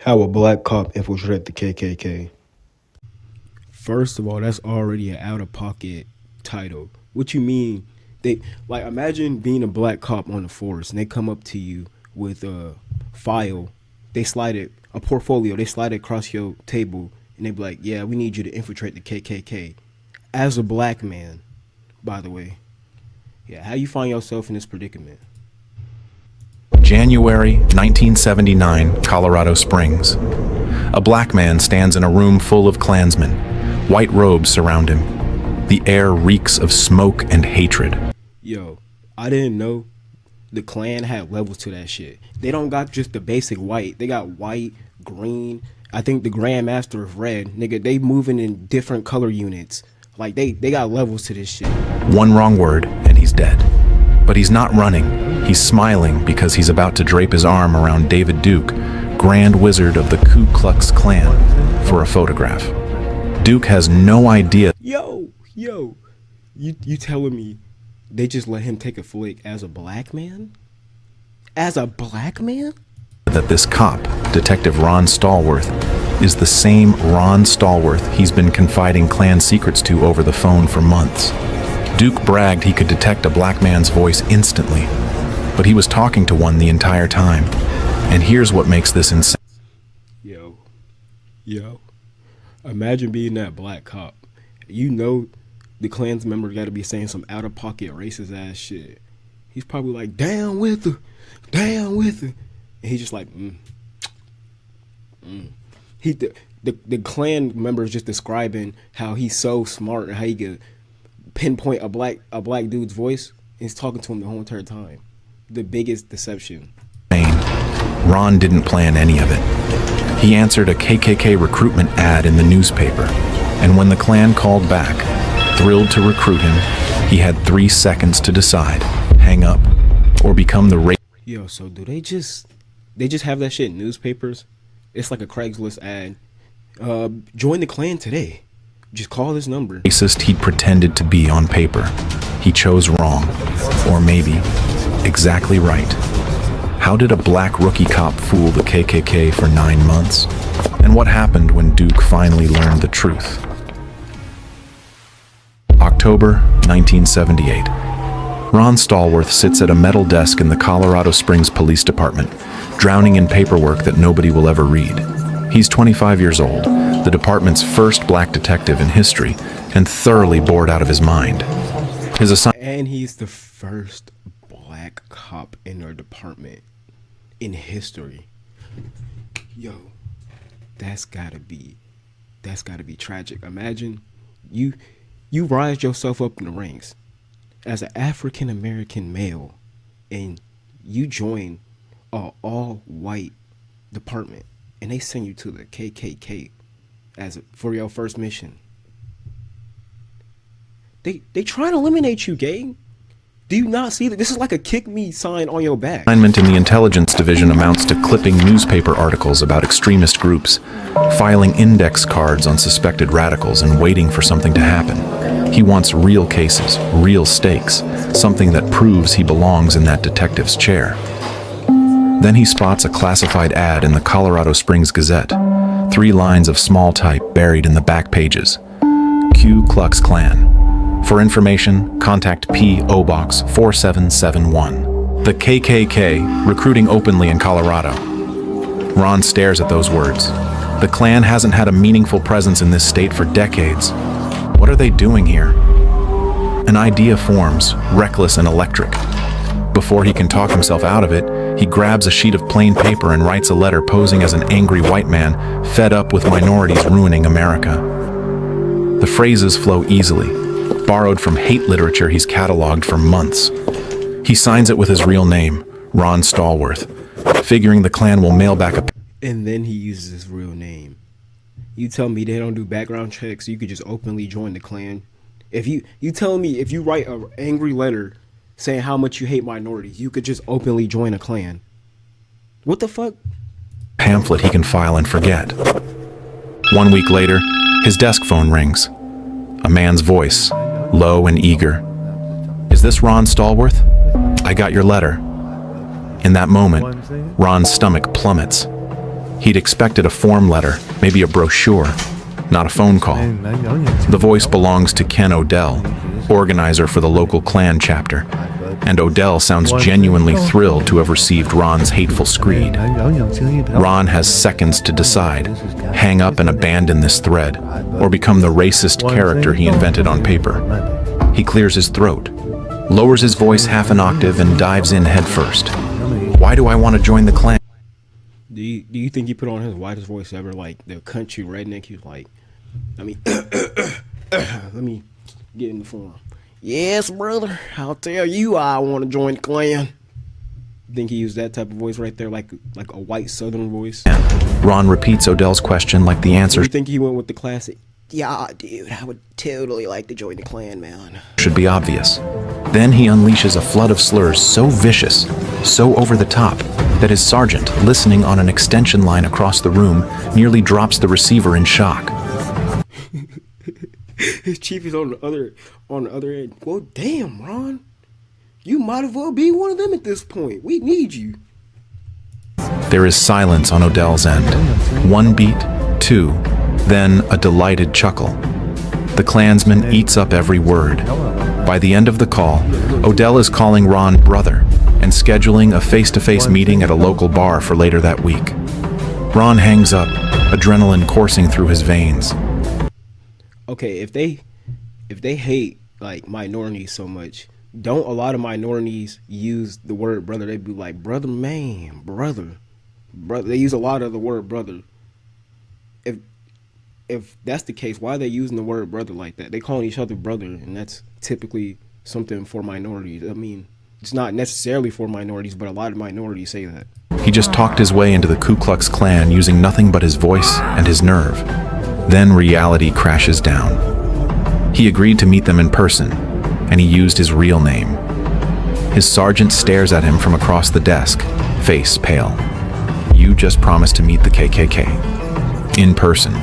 How a black cop infiltrated the KKK. First of all, that's already an out-of-pocket title. What you mean? They like imagine being a black cop on the force, and they come up to you with a file. They slide it, a portfolio. They slide it across your table, and they be like, "Yeah, we need you to infiltrate the KKK." As a black man, by the way, yeah, how you find yourself in this predicament? January 1979, Colorado Springs. A black man stands in a room full of Klansmen. White robes surround him. The air reeks of smoke and hatred. Yo, I didn't know the Klan had levels to that shit. They don't got just the basic white. They got white, green. I think the Grand Master of red. Nigga, they moving in different color units. Like, they got levels to this shit. One wrong word, and he's dead. But he's not running. He's smiling because he's about to drape his arm around David Duke, Grand Wizard of the Ku Klux Klan, for a photograph. Duke has no idea. Yo, you telling me they just let him take a flick as a black man? As a black man? That this cop, Detective Ron Stallworth, is the same Ron Stallworth he's been confiding Klan secrets to over the phone for months. Duke bragged he could detect a black man's voice instantly, but he was talking to one the entire time. And here's what makes this insane. Yo, imagine being that black cop. You know the Klan's member got to be saying some out-of-pocket racist ass shit. He's probably like, down with her. And he's just like, The Klan member is just describing how he's so smart and how he could pinpoint a black dude's voice. And he's talking to him the whole entire time. The biggest deception. Ron didn't plan any of it. He answered a KKK recruitment ad in the newspaper, and when the Klan called back, thrilled to recruit him, he had 3 seconds to decide: hang up or become the Yo, so do they just have that shit in newspapers? It's like a Craigslist ad. Join the Klan today. Just call this number. Racist he'd pretended to be on paper. He chose wrong, or maybe exactly right. How did a black rookie cop fool the KKK for 9 months? And what happened when Duke finally learned the truth? October 1978. Ron Stallworth sits at a metal desk in the Colorado Springs Police Department, drowning in paperwork that nobody will ever read. He's 25 years old, the department's first black detective in history, and thoroughly bored out of his mind. And he's the first black cop in their department in history. Yo, that's gotta be tragic. Imagine you rise yourself up in the ranks as an African American male, and you join an all-white department, and they send you to the KKK for your first mission. They try to eliminate you, gang. Do you not see that this is like a kick me sign on your back? Assignment in the intelligence division amounts to clipping newspaper articles about extremist groups, filing index cards on suspected radicals, and waiting for something to happen. He wants real cases, real stakes, something that proves he belongs in that detective's chair. Then he spots a classified ad in the Colorado Springs Gazette. 3 lines of small type buried in the back pages. Ku Klux Klan. For information, contact P.O. Box 4771. The KKK, recruiting openly in Colorado. Ron stares at those words. The Klan hasn't had a meaningful presence in this state for decades. What are they doing here? An idea forms, reckless and electric. Before he can talk himself out of it, he grabs a sheet of plain paper and writes a letter posing as an angry white man fed up with minorities ruining America. The phrases flow easily, borrowed from hate literature he's cataloged for months. He signs it with his real name, Ron Stallworth, figuring the Klan will mail back a... And then he uses his real name. You tell me they don't do background checks, so you could just openly join the Klan? If you tell me if you write an angry letter saying how much you hate minorities, you could just openly join a Klan? What the fuck? Pamphlet he can file and forget. 1 week later, his desk phone rings. A man's voice, low and eager. Is this Ron Stallworth? I got your letter. In that moment, Ron's stomach plummets. He'd expected a form letter, maybe a brochure, not a phone call. The voice belongs to Ken Odell, organizer for the local Klan chapter, and Odell sounds genuinely thrilled to have received Ron's hateful screed. Ron has seconds to decide, hang up and abandon this thread, or become the racist character he invented on paper. He clears his throat, lowers his voice half an octave, and dives in headfirst. Why do I want to join the Klan? Do you think he put on his whitest voice ever, like the country redneck? He was like, let me get in the form. Yes, brother, I'll tell you I want to join the Klan. Think he used that type of voice right there, like a white Southern voice? Ron repeats Odell's question like the answer You think he went with the classic, yeah, dude, I would totally like to join the Klan, man. should be obvious. Then he unleashes a flood of slurs so vicious, so over the top, that his sergeant, listening on an extension line across the room, nearly drops the receiver in shock. His chief is on the other end. Well, damn, Ron, you might as well be one of them at this point. We need you. There is silence on Odell's end. One beat, two, then a delighted chuckle. The Klansman eats up every word. By the end of the call, Odell is calling Ron brother and scheduling a face-to-face meeting at a local bar for later that week. Ron hangs up, adrenaline coursing through his veins. Okay, if they hate like minorities so much, don't a lot of minorities use the word brother? They'd be like, brother, man, brother. They use a lot of the word brother. If that's the case, why are they using the word brother like that? They calling each other brother, and that's typically something for minorities. I mean, it's not necessarily for minorities, but a lot of minorities say that. He just talked his way into the Ku Klux Klan using nothing but his voice and his nerve. Then reality crashes down. He agreed to meet them in person, and he used his real name. His sergeant stares at him from across the desk, face pale. You just promised to meet the KKK. In person.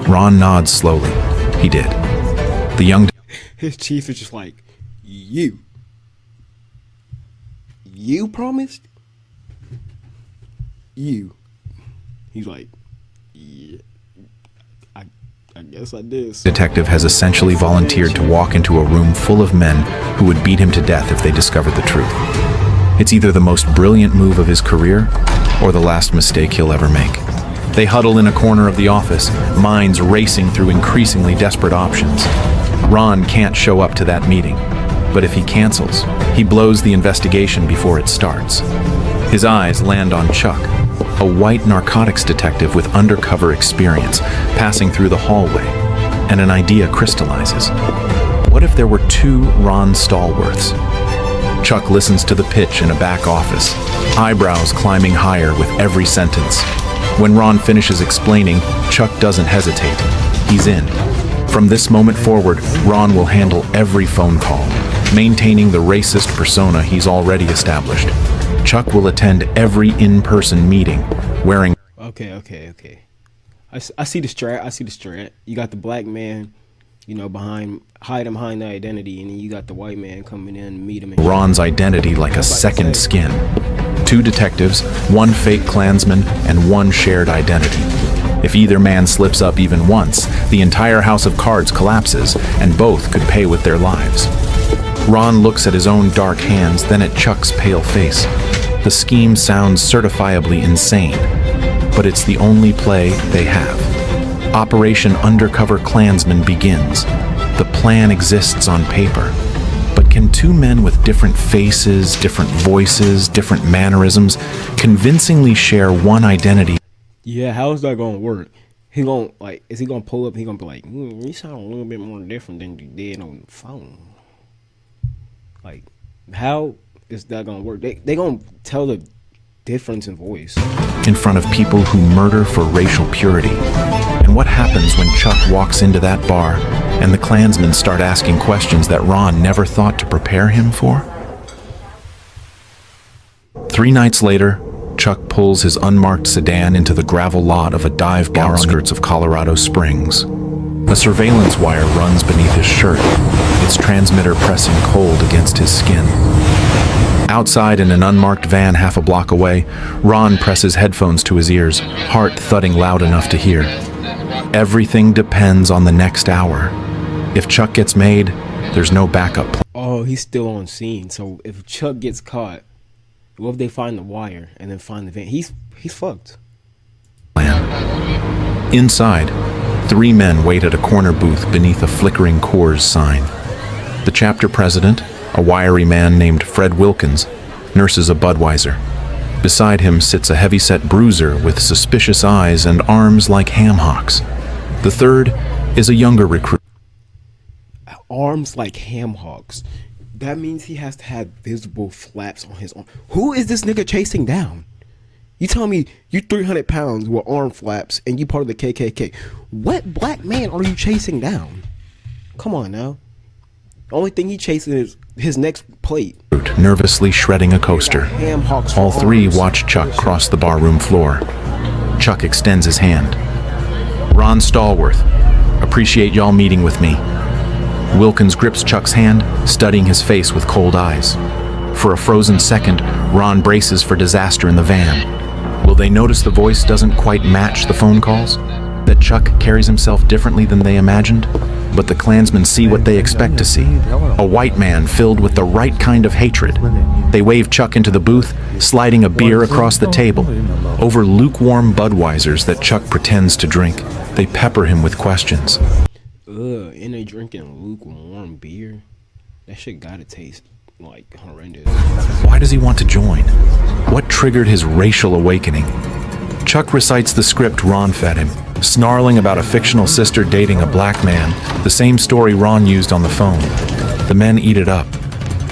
Ron nods slowly. He did. The young... His chief is just like, you promised? You. He's like, yeah, I guess I did. Detective has essentially volunteered to walk into a room full of men who would beat him to death if they discovered the truth. It's either the most brilliant move of his career or the last mistake he'll ever make. They huddle in a corner of the office, minds racing through increasingly desperate options. Ron can't show up to that meeting, but if he cancels, he blows the investigation before it starts. His eyes land on Chuck, a white narcotics detective with undercover experience, passing through the hallway, and an idea crystallizes. What if there were two Ron Stallworths? Chuck listens to the pitch in a back office, eyebrows climbing higher with every sentence. When Ron finishes explaining, Chuck doesn't hesitate. He's in. From this moment forward, Ron will handle every phone call, maintaining the racist persona he's already established. Chuck will attend every in-person meeting, wearing... Okay. I see the strat. You got the black man, hide him behind the identity, and then you got the white man coming in and meet him. Ron's identity like a second skin. Two detectives, one fake Klansman, and one shared identity. If either man slips up even once, the entire house of cards collapses, and both could pay with their lives. Ron looks at his own dark hands, then at Chuck's pale face. The scheme sounds certifiably insane, but it's the only play they have. Operation Undercover Klansman begins. The plan exists on paper. But can two men with different faces, different voices, different mannerisms convincingly share one identity? Yeah, how is that gonna work? Is he gonna pull up? He gonna be like, you sound a little bit more different than you did on the phone. Like, how is that gonna work? They gonna tell the difference in voice in front of people who murder for racial purity. And what happens when Chuck walks into that bar and the Klansmen start asking questions that Ron never thought to prepare him for? 3 nights later, Chuck pulls his unmarked sedan into the gravel lot of a dive bar on the outskirts of Colorado Springs. A surveillance wire runs beneath his shirt, its transmitter pressing cold against his skin. Outside in an unmarked van half a block away, Ron presses headphones to his ears, heart thudding loud enough to hear. Everything depends on the next hour. If Chuck gets made, there's no backup plan. Oh, he's still on scene. So if Chuck gets caught, what if they find the wire and then find the van? He's fucked. Inside, 3 men wait at a corner booth beneath a flickering Coors sign. The chapter president, a wiry man named Fred Wilkins, nurses a Budweiser. Beside him sits a heavy-set bruiser with suspicious eyes and arms like ham hocks. The third is a younger recruit. Arms like ham hocks. That means he has to have visible flaps on his arm. Who is this nigga chasing down? You tell me you 300 pounds with arm flaps and you part of the KKK. What black man are you chasing down? Come on now. The only thing he chasing is his next plate. Nervously shredding a coaster. All 3 watch Chuck cross the barroom floor. Chuck extends his hand. Ron Stallworth, appreciate y'all meeting with me. Wilkins grips Chuck's hand, studying his face with cold eyes. For a frozen second, Ron braces for disaster in the van. Will they notice the voice doesn't quite match the phone calls? That Chuck carries himself differently than they imagined? But the Klansmen see what they expect to see. A white man filled with the right kind of hatred. They wave Chuck into the booth, sliding a beer across the table. Over lukewarm Budweisers that Chuck pretends to drink, they pepper him with questions. And they drinking lukewarm beer? That shit gotta taste like horrendous. Why does he want to join? What triggered his racial awakening? Chuck recites the script Ron fed him, snarling about a fictional sister dating a black man, the same story Ron used on the phone. The men eat it up.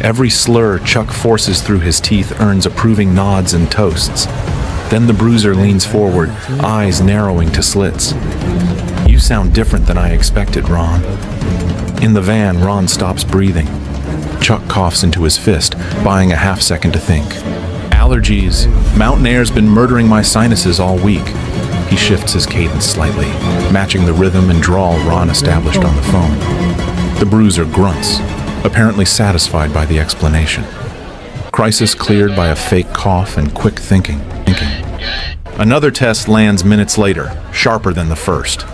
Every slur Chuck forces through his teeth earns approving nods and toasts. Then the bruiser leans forward, eyes narrowing to slits. You sound different than I expected, Ron. In the van, Ron stops breathing. Chuck coughs into his fist, buying a half second to think. Allergies. Mountain air's been murdering my sinuses all week. He shifts his cadence slightly, matching the rhythm and drawl Ron established on the phone. The bruiser grunts, apparently satisfied by the explanation. Crisis cleared by a fake cough and quick thinking. Another test lands minutes later, sharper than the first.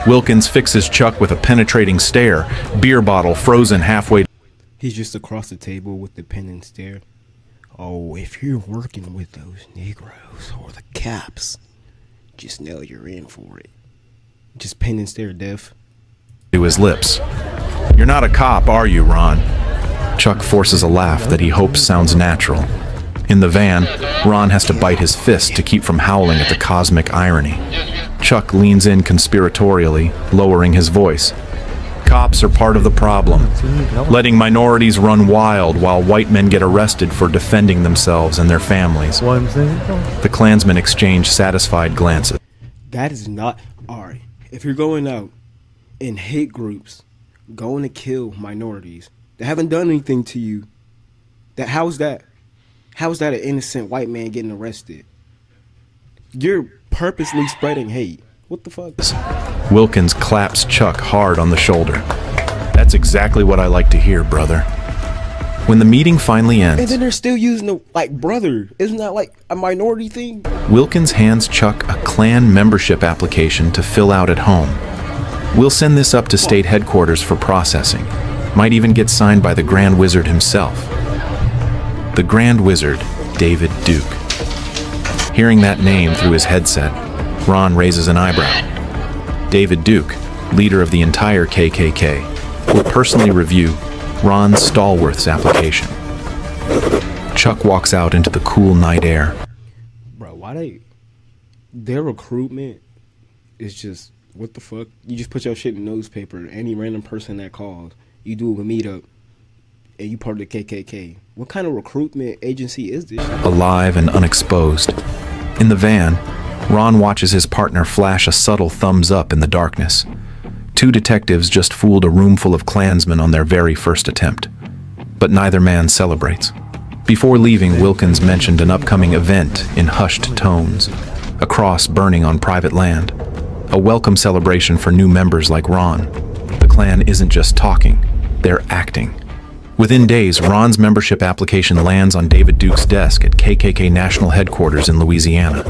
Wilkins fixes Chuck with a penetrating stare, beer bottle frozen halfway. He's just across the table with the pen and stare. Oh, if you're working with those Negroes or the Caps, just know you're in for it. Just pen and stare, Dev. To his lips. You're not a cop, are you, Ron? Chuck forces a laugh that he hopes sounds natural. In the van, Ron has to bite his fist to keep from howling at the cosmic irony. Chuck leans in conspiratorially, lowering his voice. Cops are part of the problem, letting minorities run wild while white men get arrested for defending themselves and their families. The Klansmen exchange satisfied glances. That is not... Alright, if you're going out in hate groups, going to kill minorities that haven't done anything to you, how's that an innocent white man getting arrested? You're purposely spreading hate. What the fuck? Wilkins claps Chuck hard on the shoulder. That's exactly what I like to hear, brother. When the meeting finally ends... And then they're still using the, brother. Isn't that like a minority thing? Wilkins hands Chuck a Klan membership application to fill out at home. We'll send this up to state headquarters for processing. Might even get signed by the Grand Wizard himself. The Grand Wizard, David Duke. Hearing that name through his headset, Ron raises an eyebrow. David Duke, leader of the entire KKK, will personally review Ron Stallworth's application. Chuck walks out into the cool night air. Bro, their recruitment is just, what the fuck? You just put your shit in the newspaper, any random person that calls, you do a meetup, and you part of the KKK. What kind of recruitment agency is this? Alive and unexposed. In the van, Ron watches his partner flash a subtle thumbs up in the darkness. 2 detectives just fooled a room full of Klansmen on their very first attempt. But neither man celebrates. Before leaving, Wilkins mentioned an upcoming event in hushed tones. A cross burning on private land. A welcome celebration for new members like Ron. The Klan isn't just talking, they're acting. Within days, Ron's membership application lands on David Duke's desk at KKK National Headquarters in Louisiana.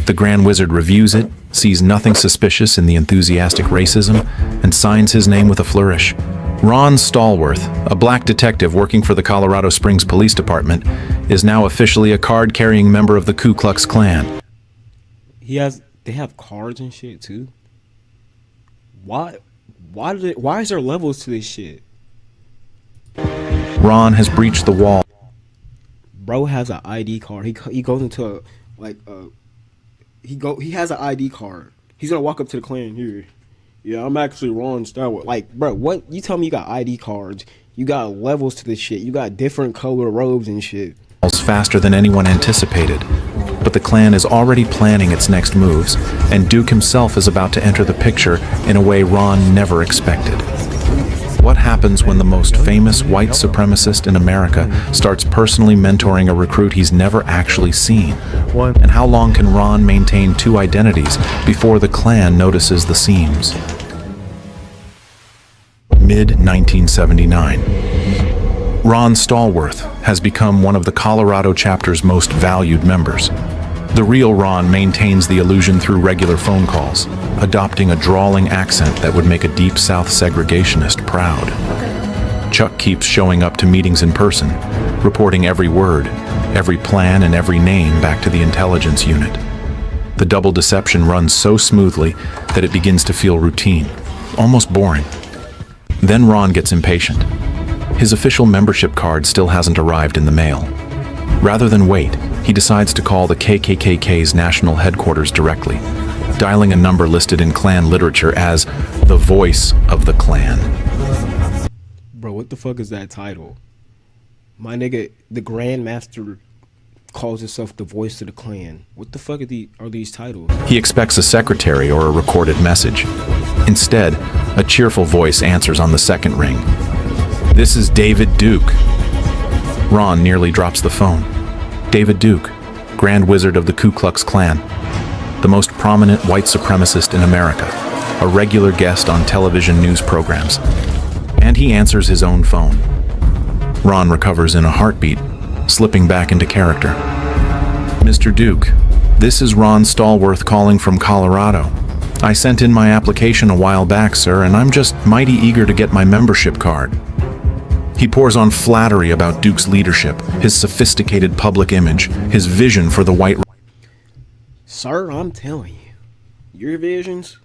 The Grand Wizard reviews it, sees nothing suspicious in the enthusiastic racism, and signs his name with a flourish. Ron Stallworth, a black detective working for the Colorado Springs Police Department, is now officially a card-carrying member of the Ku Klux Klan. They have cards and shit too. Why is there levels to this shit? Ron has breached the wall. Bro has an ID card. He goes into he has an ID card. He's gonna walk up to the Klan here. Yeah, I'm actually Ron Stallworth. Like, bro, what? You tell me you got ID cards. You got levels to this shit. You got different color robes and shit. Faster than anyone anticipated. But the Klan is already planning its next moves, and Duke himself is about to enter the picture in a way Ron never expected. What happens when the most famous white supremacist in America starts personally mentoring a recruit he's never actually seen? And how long can Ron maintain two identities before the Klan notices the seams? Mid-1979. Ron Stallworth has become one of the Colorado chapter's most valued members. The real Ron maintains the illusion through regular phone calls, adopting a drawling accent that would make a Deep South segregationist proud. Chuck keeps showing up to meetings in person, reporting every word, every plan, and every name back to the intelligence unit. The double deception runs so smoothly that it begins to feel routine, almost boring. Then Ron gets impatient. His official membership card still hasn't arrived in the mail. Rather than wait, he decides to call the KKK's national headquarters directly, dialing a number listed in Klan literature as the voice of the Klan. Bro, what the fuck is that title? My nigga, the Grand Master calls himself the voice of the Klan. What the fuck are these titles? He expects a secretary or a recorded message. Instead, a cheerful voice answers on the second ring. "This is David Duke." Ron nearly drops the phone. David Duke, Grand Wizard of the Ku Klux Klan, the most prominent white supremacist in America, a regular guest on television news programs. And he answers his own phone. Ron recovers in a heartbeat, slipping back into character. "Mr. Duke, this is Ron Stallworth calling from Colorado. I sent in my application a while back, sir, and I'm just mighty eager to get my membership card." He pours on flattery about Duke's leadership, his sophisticated public image, his vision for the white... Sir, I'm telling you, your visions,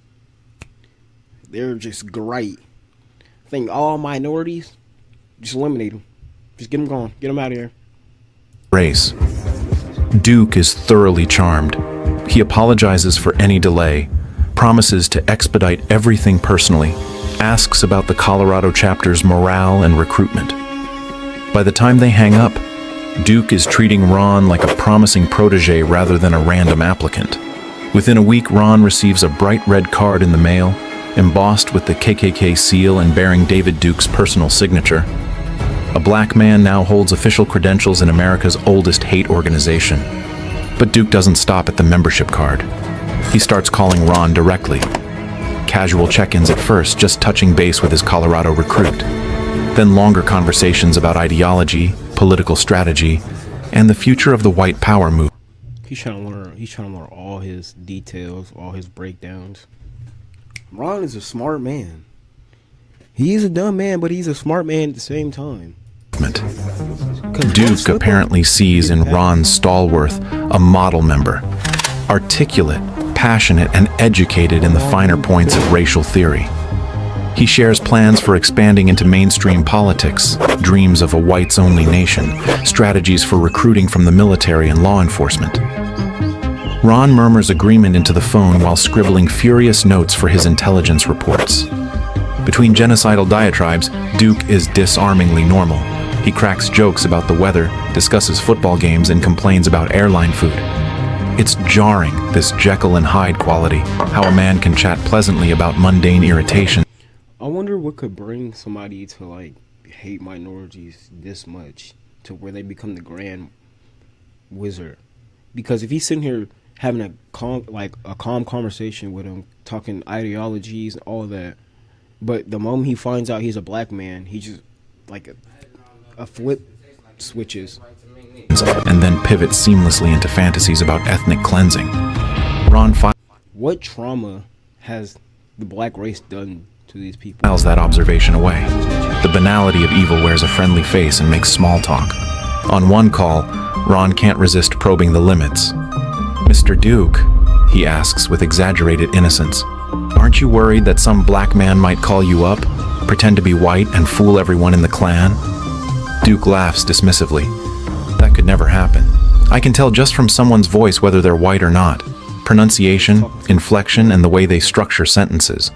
they're just great. I think all minorities, just eliminate them. Just get them gone. Get them out of here. Race. Duke is thoroughly charmed. He apologizes for any delay, promises to expedite everything personally, asks about the Colorado chapter's morale and recruitment. By the time they hang up, Duke is treating Ron like a promising protege rather than a random applicant. Within a week, Ron receives a bright red card in the mail, embossed with the KKK seal and bearing David Duke's personal signature. A black man now holds official credentials in America's oldest hate organization. But Duke doesn't stop at the membership card. He starts calling Ron directly. Casual check-ins at first, just touching base with his Colorado recruit. Then longer conversations about ideology, political strategy, and the future of the white power movement. He's trying to learn all his details, all his breakdowns. Ron is a smart man. He's a dumb man, but he's a smart man at the same time. Duke apparently sees in Ron Stallworth a model member, articulate, passionate, and educated in the finer points of racial theory. He shares plans for expanding into mainstream politics, dreams of a whites-only nation, strategies for recruiting from the military and law enforcement. Ron murmurs agreement into the phone while scribbling furious notes for his intelligence reports. Between genocidal diatribes, Duke is disarmingly normal. He cracks jokes about the weather, discusses football games, and complains about airline food. It's jarring, this Jekyll and Hyde quality, how a man can chat pleasantly about mundane irritation. I wonder what could bring somebody to like hate minorities this much to where they become the Grand Wizard. Because if he's sitting here having a calm conversation with him, talking ideologies and all that, but the moment he finds out he's a black man, he just like a flip switches. And then pivots seamlessly into fantasies about ethnic cleansing. Ron What trauma has the black race done to these people? files that observation away. The banality of evil wears a friendly face and makes small talk. On one call, Ron can't resist probing the limits. "Mr. Duke," he asks with exaggerated innocence, "aren't you worried that some black man might call you up, pretend to be white, and fool everyone in the clan?" Duke laughs dismissively. "That could never happen. I can tell just from someone's voice whether they're white or not. Pronunciation, inflection, and the way they structure sentences.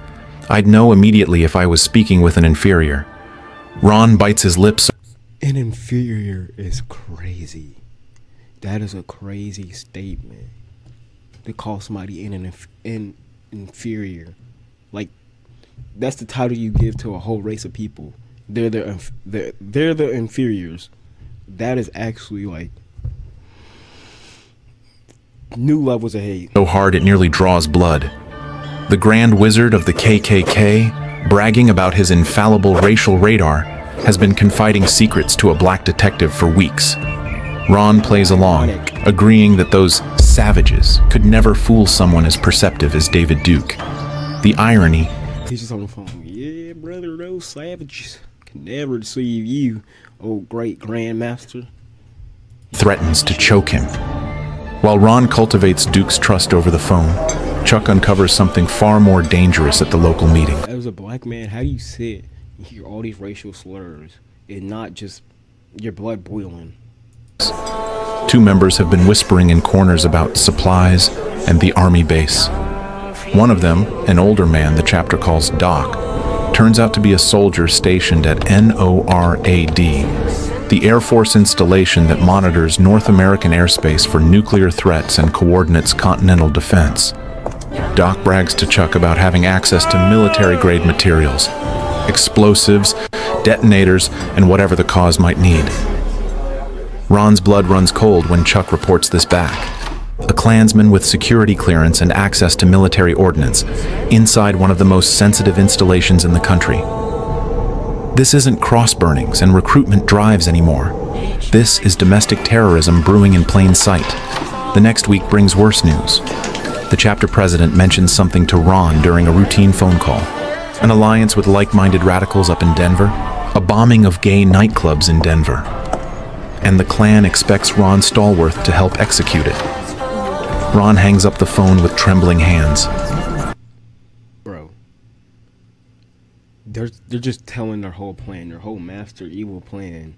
I'd know immediately if I was speaking with an inferior." Ron bites his lips. An inferior is crazy. That is a crazy statement. To call somebody an inferior. Like, that's the title you give to a whole race of people. They're the inferiors. That is actually like new levels of hate. So hard it nearly draws blood. The Grand Wizard of the KKK, bragging about his infallible racial radar, has been confiding secrets to a black detective for weeks. Ron plays along, agreeing that those savages could never fool someone as perceptive as David Duke. The irony... He's just on the phone. "Yeah, brother, those savages can never deceive you, oh great grandmaster." threatens to choke him. While Ron cultivates Duke's trust over the phone, Chuck uncovers something far more dangerous at the local meeting. As a black man, how do you sit and hear all these racial slurs and not just your blood boiling? Two members have been whispering in corners about supplies and the army base. One of them, an older man the chapter calls Doc, turns out to be a soldier stationed at NORAD, the Air Force installation that monitors North American airspace for nuclear threats and coordinates continental defense. Doc brags to Chuck about having access to military-grade materials, explosives, detonators, and whatever the cause might need. Ron's blood runs cold when Chuck reports this back. A Klansman with security clearance and access to military ordnance, inside one of the most sensitive installations in the country. This isn't cross-burnings and recruitment drives anymore. This is domestic terrorism brewing in plain sight. The next week brings worse news. The chapter president mentions something to Ron during a routine phone call. An alliance with like-minded radicals up in Denver, a bombing of gay nightclubs in Denver. And the Klan expects Ron Stallworth to help execute it. Ron hangs up the phone with trembling hands. Bro, they're just telling their whole plan, their whole master evil plan,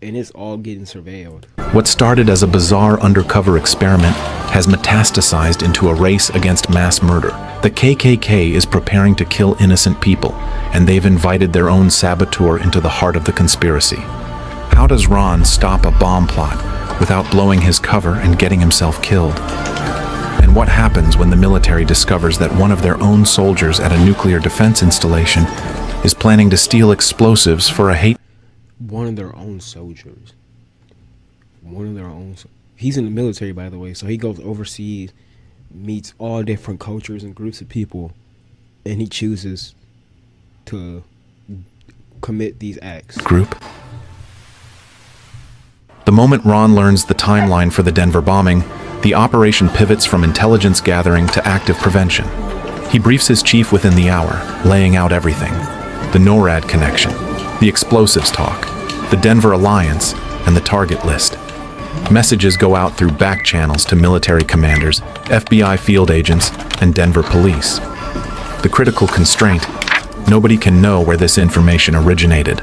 and it's all getting surveilled. What started as a bizarre undercover experiment has metastasized into a race against mass murder. The KKK is preparing to kill innocent people, and they've invited their own saboteur into the heart of the conspiracy. How does Ron stop a bomb plot without blowing his cover and getting himself killed? And what happens when the military discovers that one of their own soldiers at a nuclear defense installation is planning to steal explosives for a hate? One of their own soldiers. He's in the military, by the way, so he goes overseas, meets all different cultures and groups of people, and he chooses to commit these acts. Group? The moment Ron learns the timeline for the Denver bombing, the operation pivots from intelligence gathering to active prevention. He briefs his chief within the hour, laying out everything. The NORAD connection, the explosives talk, the Denver alliance, and the target list. Messages go out through back channels to military commanders, FBI field agents, and Denver police. The critical constraint: nobody can know where this information originated.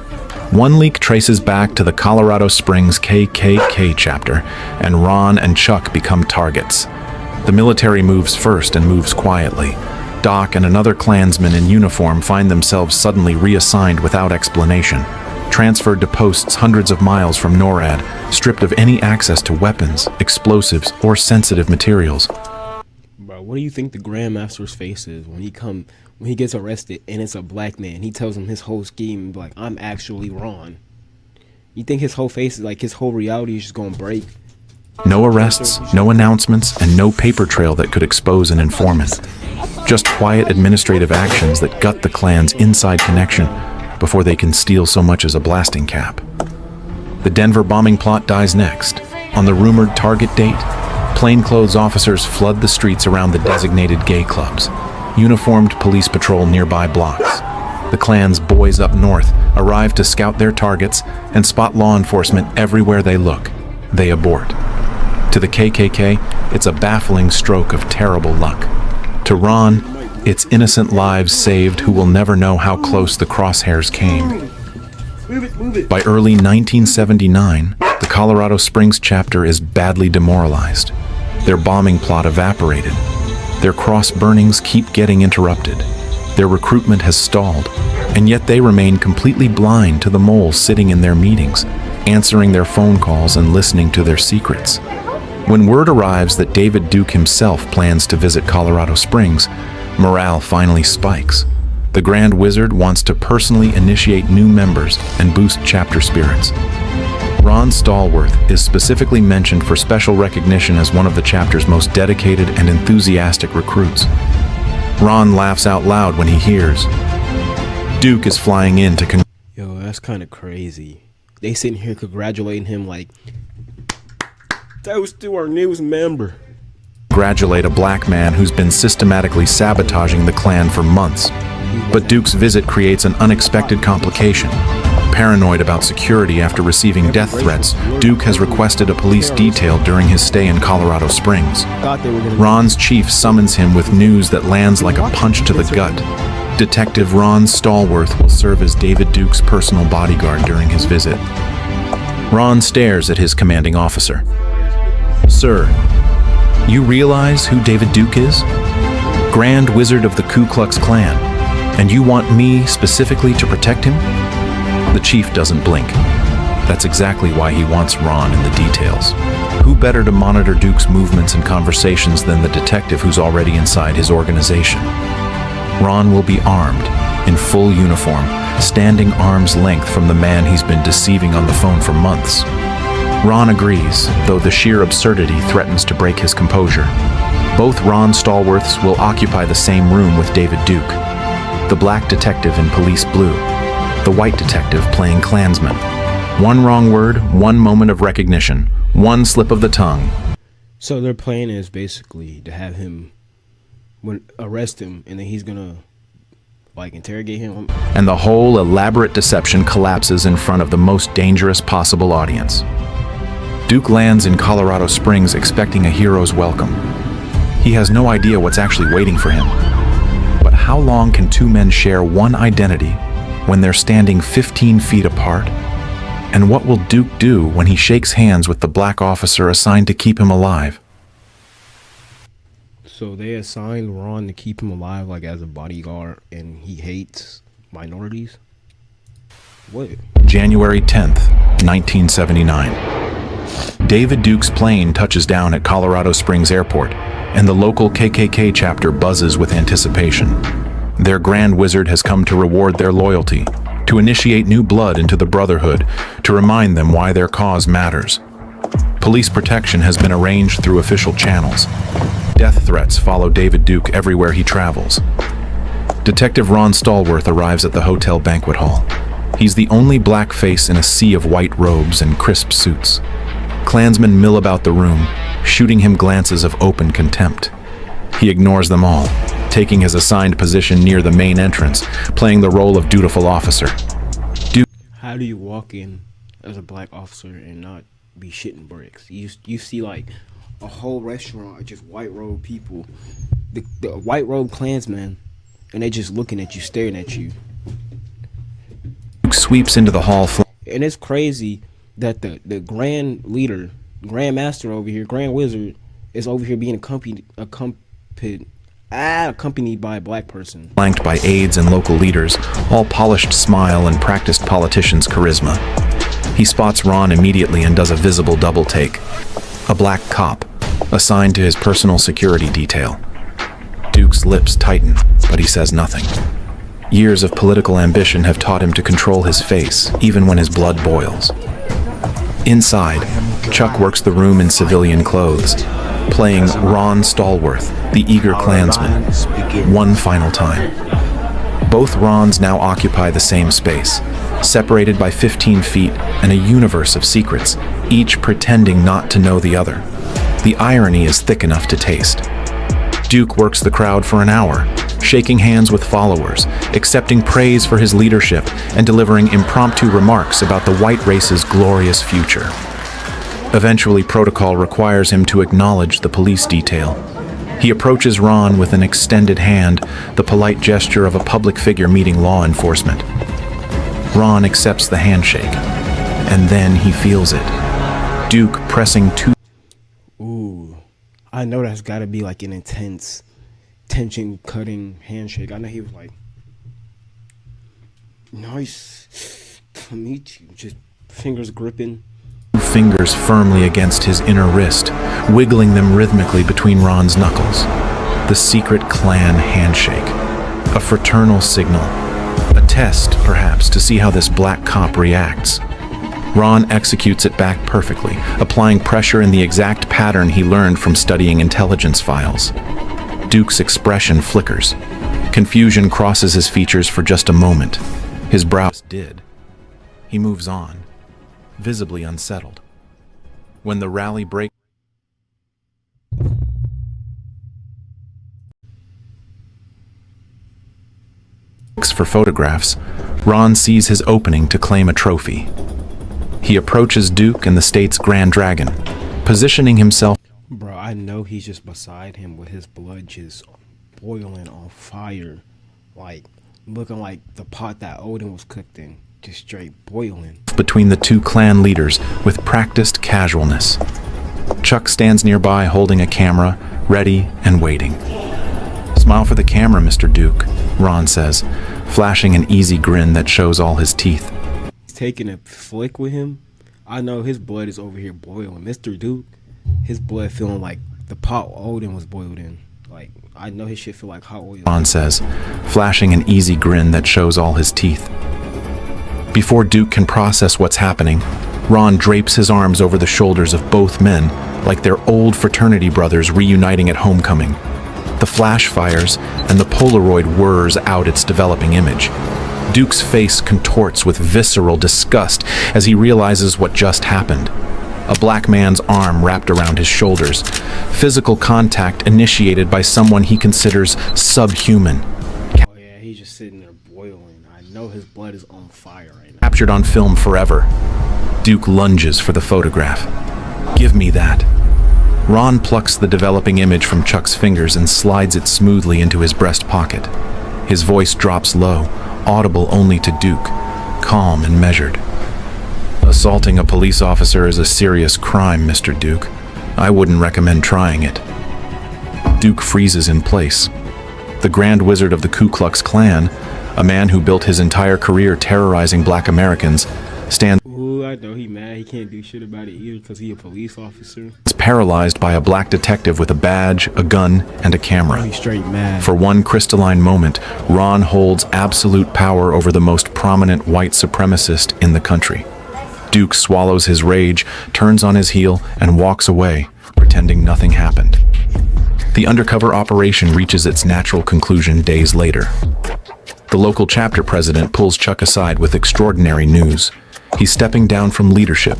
One leak traces back to the Colorado Springs KKK chapter, and Ron and Chuck become targets. The military moves first and moves quietly. Doc and another Klansman in uniform find themselves suddenly reassigned without explanation, transferred to posts hundreds of miles from NORAD, stripped of any access to weapons, explosives, or sensitive materials. Bro, what do you think the Grandmaster's face is when he gets arrested and it's a black man? He tells him his whole scheme, like, I'm actually Ron. You think his whole face is like his whole reality is just gonna break? No arrests, no announcements, and no paper trail that could expose an informant. Just quiet administrative actions that gut the Klan's inside connection before they can steal so much as a blasting cap. The Denver bombing plot dies next. On the rumored target date, plainclothes officers flood the streets around the designated gay clubs. Uniformed police patrol nearby blocks. The Klan's boys up north arrive to scout their targets and spot law enforcement everywhere they look. They abort. To the KKK, it's a baffling stroke of terrible luck. To Ron, it's innocent lives saved who will never know how close the crosshairs came. By early 1979, the Colorado Springs chapter is badly demoralized. Their bombing plot evaporated. Their cross burnings keep getting interrupted. Their recruitment has stalled, and yet they remain completely blind to the moles sitting in their meetings, answering their phone calls and listening to their secrets. When word arrives that David Duke himself plans to visit Colorado Springs, morale finally spikes. The Grand Wizard wants to personally initiate new members and boost chapter spirits. Ron Stallworth is specifically mentioned for special recognition as one of the chapter's most dedicated and enthusiastic recruits. Ron laughs out loud when he hears Duke is flying in to Yo, that's kind of crazy. They sitting here congratulating him like, toast to our newest member. congratulate a black man who's been systematically sabotaging the Klan for months. But Duke's visit creates an unexpected complication. Paranoid about security after receiving death threats, Duke has requested a police detail during his stay in Colorado Springs. Ron's chief summons him with news that lands like a punch to the gut. Detective Ron Stallworth will serve as David Duke's personal bodyguard during his visit. Ron stares at his commanding officer. "Sir, you realize who David Duke is? Grand Wizard of the Ku Klux Klan. And you want me specifically to protect him?" The chief doesn't blink. That's exactly why he wants Ron in the details. Who better to monitor Duke's movements and conversations than the detective who's already inside his organization? Ron will be armed, in full uniform, standing arm's length from the man he's been deceiving on the phone for months. Ron agrees, though the sheer absurdity threatens to break his composure. Both Ron Stallworths will occupy the same room with David Duke. The black detective in police blue, the white detective playing Klansman. One wrong word, one moment of recognition, one slip of the tongue. So their plan is basically to have him arrest him, and then he's gonna interrogate him. And the whole elaborate deception collapses in front of the most dangerous possible audience. Duke lands in Colorado Springs expecting a hero's welcome. He has no idea what's actually waiting for him. But how long can two men share one identity when they're standing 15 feet apart? And what will Duke do when he shakes hands with the black officer assigned to keep him alive? So they assigned Ron to keep him alive, as a bodyguard, and he hates minorities? What? January 10th, 1979. David Duke's plane touches down at Colorado Springs Airport, and the local KKK chapter buzzes with anticipation. Their Grand Wizard has come to reward their loyalty, to initiate new blood into the Brotherhood, to remind them why their cause matters. Police protection has been arranged through official channels. Death threats follow David Duke everywhere he travels. Detective Ron Stallworth arrives at the hotel banquet hall. He's the only black face in a sea of white robes and crisp suits. Klansmen mill about the room, shooting him glances of open contempt. He ignores them all, taking his assigned position near the main entrance, playing the role of dutiful officer. How do you walk in as a black officer and not be shitting bricks? You see a whole restaurant of just white robe people, the white robe Klansmen, and they just looking at you, staring at you. Duke sweeps into the hall. And it's crazy that the Grand Leader, Grand Master over here, Grand Wizard, is over here being accompanied by a black person. Flanked by aides and local leaders, all polished smile and practiced politician's charisma. He spots Ron immediately and does a visible double take. A black cop, assigned to his personal security detail. Duke's lips tighten, but he says nothing. Years of political ambition have taught him to control his face, even when his blood boils. Inside, Chuck works the room in civilian clothes, playing Ron Stallworth, the eager Klansman, one final time. Both Rons now occupy the same space, separated by 15 feet and a universe of secrets, each pretending not to know the other. The irony is thick enough to taste. Duke works the crowd for an hour, shaking hands with followers, accepting praise for his leadership, and delivering impromptu remarks about the white race's glorious future. Eventually, protocol requires him to acknowledge the police detail. He approaches Ron with an extended hand, the polite gesture of a public figure meeting law enforcement. Ron accepts the handshake, and then he feels it. Duke pressing two. Ooh, I know that's got to be like an intense, tension-cutting handshake. I know he was like, nice to meet you. Just fingers gripping. Fingers firmly against his inner wrist, wiggling them rhythmically between Ron's knuckles. The secret clan handshake. A fraternal signal. A test, perhaps, to see how this black cop reacts. Ron executes it back perfectly, applying pressure in the exact pattern he learned from studying intelligence files. Duke's expression flickers. Confusion crosses his features for just a moment. His brows did. He moves on, visibly unsettled. When the rally breaks for photographs, Ron sees his opening to claim a trophy. He approaches Duke and the state's Grand Dragon, positioning himself. Bro, I know he's just beside him with his blood just boiling on fire. Like, looking like the pot that Odin was cooked in. Just straight boiling. Between the two clan leaders with practiced casualness. Chuck stands nearby holding a camera, ready and waiting. Smile for the camera, Mr. Duke, Ron says, flashing an easy grin that shows all his teeth. He's taking a flick with him. I know his blood is over here boiling. Mr. Duke, his blood feeling like the pot Odin was boiled in. Like, I know his shit feel like hot oil. Ron says, flashing an easy grin that shows all his teeth. Before Duke can process what's happening, Ron drapes his arms over the shoulders of both men like they're old fraternity brothers reuniting at homecoming. The flash fires and the Polaroid whirs out its developing image. Duke's face contorts with visceral disgust as he realizes what just happened. A black man's arm wrapped around his shoulders, physical contact initiated by someone he considers subhuman. Oh yeah, he's just sitting there boiling. I know his blood is on fire right now. Captured on film forever. Duke lunges for the photograph. Give me that. Ron plucks the developing image from Chuck's fingers and slides it smoothly into his breast pocket. His voice drops low, audible only to Duke, calm and measured. Assaulting a police officer is a serious crime, Mr. Duke. I wouldn't recommend trying it. Duke freezes in place. The Grand Wizard of the Ku Klux Klan, a man who built his entire career terrorizing black Americans, stands Ooh, I know he mad. He can't do shit about it either because he a police officer. paralyzed by a black detective with a badge, a gun, and a camera. He's straight mad. For one crystalline moment, Ron holds absolute power over the most prominent white supremacist in the country. Duke swallows his rage, turns on his heel, and walks away, pretending nothing happened. The undercover operation reaches its natural conclusion days later. The local chapter president pulls Chuck aside with extraordinary news. He's stepping down from leadership,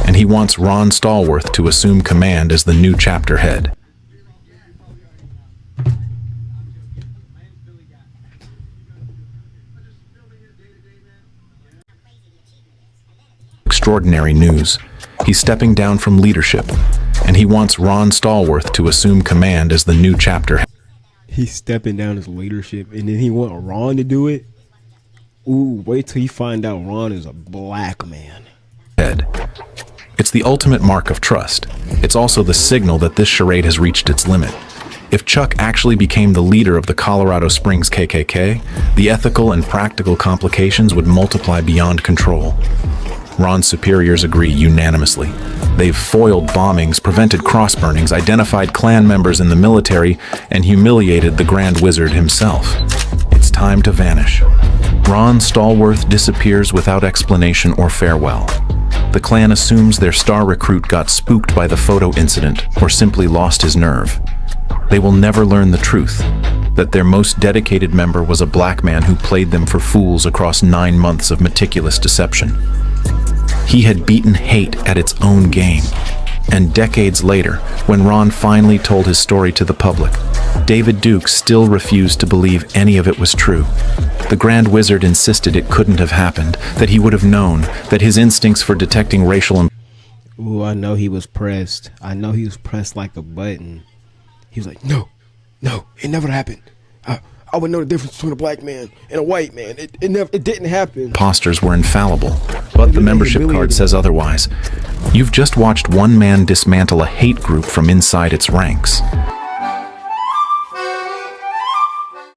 and he wants Ron Stallworth to assume command as the new chapter head. Extraordinary news. He's stepping down from leadership, and he wants Ron Stallworth to assume command as the new chapter head. He's stepping down his leadership, and then he want Ron to do it. Ooh, wait till you find out Ron is a black man. It's the ultimate mark of trust. It's also the signal that this charade has reached its limit. If Chuck actually became the leader of the Colorado Springs KKK, the ethical and practical complications would multiply beyond control. Ron's superiors agree unanimously. They've foiled bombings, prevented cross-burnings, identified Klan members in the military, and humiliated the Grand Wizard himself. It's time to vanish. Ron Stallworth disappears without explanation or farewell. The Klan assumes their star recruit got spooked by the photo incident or simply lost his nerve. They will never learn the truth. that their most dedicated member was a black man who played them for fools across 9 months of meticulous deception. He had beaten hate at its own game. And decades later, when Ron finally told his story to the public, David Duke still refused to believe any of it was true. The Grand Wizard insisted it couldn't have happened, that he would have known, that his instincts for detecting racial... Ooh, I know he was pressed. I know he was pressed like a button. He was like, no, it never happened. I would know the difference between a black man and a white man. It didn't happen. Imposters were infallible, but the membership card says otherwise. You've just watched one man dismantle a hate group from inside its ranks.